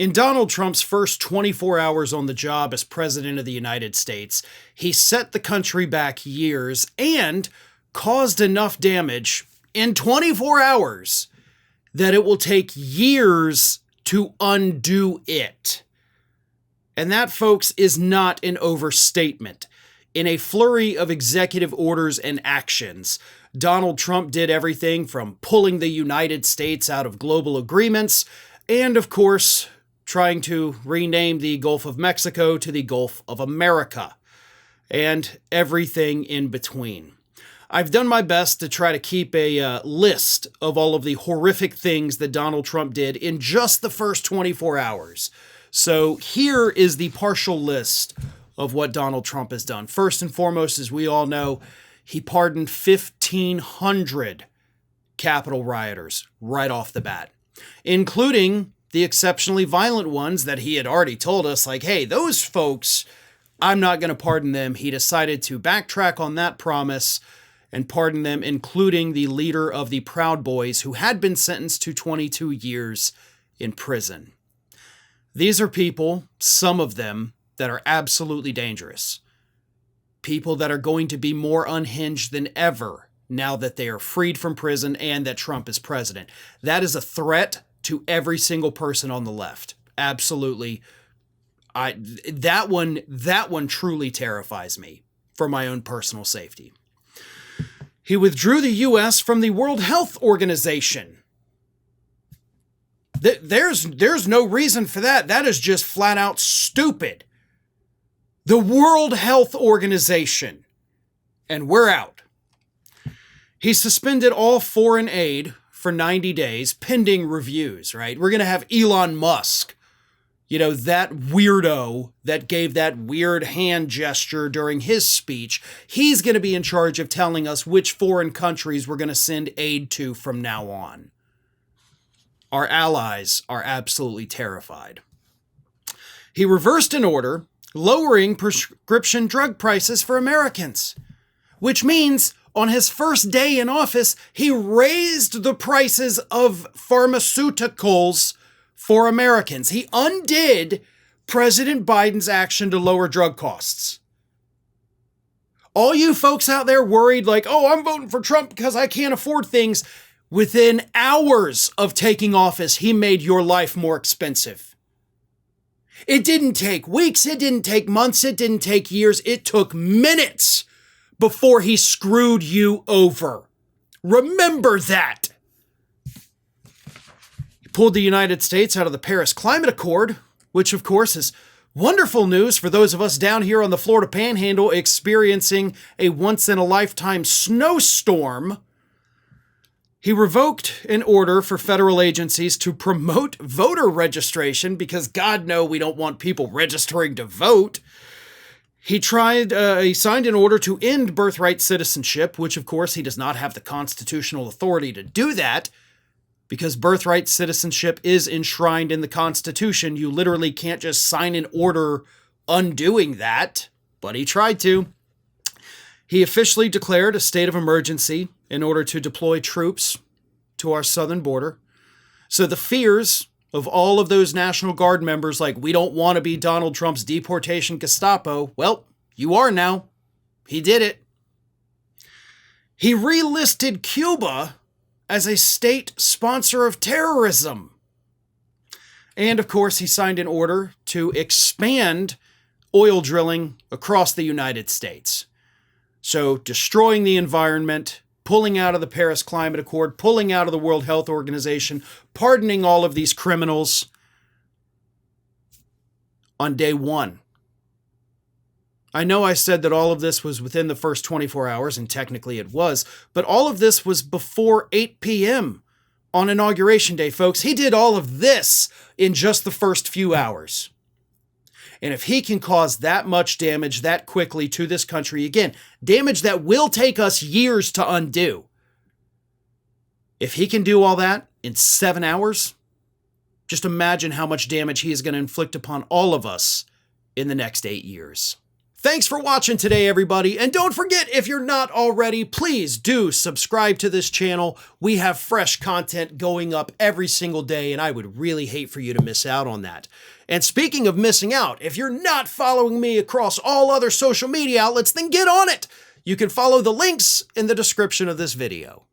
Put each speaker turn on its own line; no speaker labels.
In Donald Trump's first 24 hours on the job as President of the United States, he set the country back years and caused enough damage in 24 hours that it will take years to undo it. And that, folks, is not an overstatement. In a flurry of executive orders and actions, Donald Trump did everything from pulling the United States out of global agreements and, of course, trying to rename the Gulf of Mexico to the Gulf of America, and everything in between. I've done my best to try to keep a list of all of the horrific things that Donald Trump did in just the first 24 hours. So here is the partial list of what Donald Trump has done. First and foremost, as we all know, he pardoned 1,500 Capitol rioters right off the bat, including the exceptionally violent ones that he had already told us, like, hey, those folks, I'm not going to pardon them. He decided to backtrack on that promise and pardon them, including the leader of the Proud Boys, who had been sentenced to 22 years in prison. These are people, some of them, that are absolutely dangerous. People that are going to be more unhinged than ever now that they are freed from prison and that Trump is president. That is a threat to every single person on the left. Absolutely. That one truly terrifies me for my own personal safety. He withdrew the U.S. from the World Health Organization. There's no reason for that. That is just flat out stupid. The World Health Organization. And we're out. He suspended all foreign aid for 90 days, pending reviews, right? We're going to have Elon Musk, that weirdo that gave that weird hand gesture during his speech. He's going to be in charge of telling us which foreign countries we're going to send aid to from now on. Our allies are absolutely terrified. He reversed an order lowering prescription drug prices for Americans, which means on his first day in office, he raised the prices of pharmaceuticals for Americans. He undid President Biden's action to lower drug costs. All you folks out there worried like, oh, I'm voting for Trump because I can't afford things. Within hours of taking office, he made your life more expensive. It didn't take weeks. It didn't take months. It didn't take years. It took minutes before he screwed you over. Remember that. He pulled the United States out of the Paris Climate Accord, which of course is wonderful news for those of us down here on the Florida Panhandle experiencing a once-in-a-lifetime snowstorm. He revoked an order for federal agencies to promote voter registration because, God, no, we don't want people registering to vote. He signed an order to end birthright citizenship, which, of course, he does not have the constitutional authority to do that because birthright citizenship is enshrined in the Constitution. You literally can't just sign an order undoing that, but he tried to. He officially declared a state of emergency in order to deploy troops to our southern border. So the fears of all of those National Guard members, like, we don't want to be Donald Trump's deportation Gestapo, well, you are now. He did it. He relisted Cuba as a state sponsor of terrorism. And of course, he signed an order to expand oil drilling across the United States. So destroying the environment, pulling out of the Paris Climate Accord, pulling out of the World Health Organization, pardoning all of these criminals on day one. I know I said that all of this was within the first 24 hours, and technically it was, but all of this was before 8 p.m. on Inauguration Day, folks. He did all of this in just the first few hours. And if he can cause that much damage that quickly to this country, again, damage that will take us years to undo. If he can do all that in 7 hours, just imagine how much damage he is going to inflict upon all of us in the next 8 years. Thanks for watching today, everybody. And don't forget, if you're not already, please do subscribe to this channel. We have fresh content going up every single day, and I would really hate for you to miss out on that. And speaking of missing out, if you're not following me across all other social media outlets, then get on it. You can follow the links in the description of this video.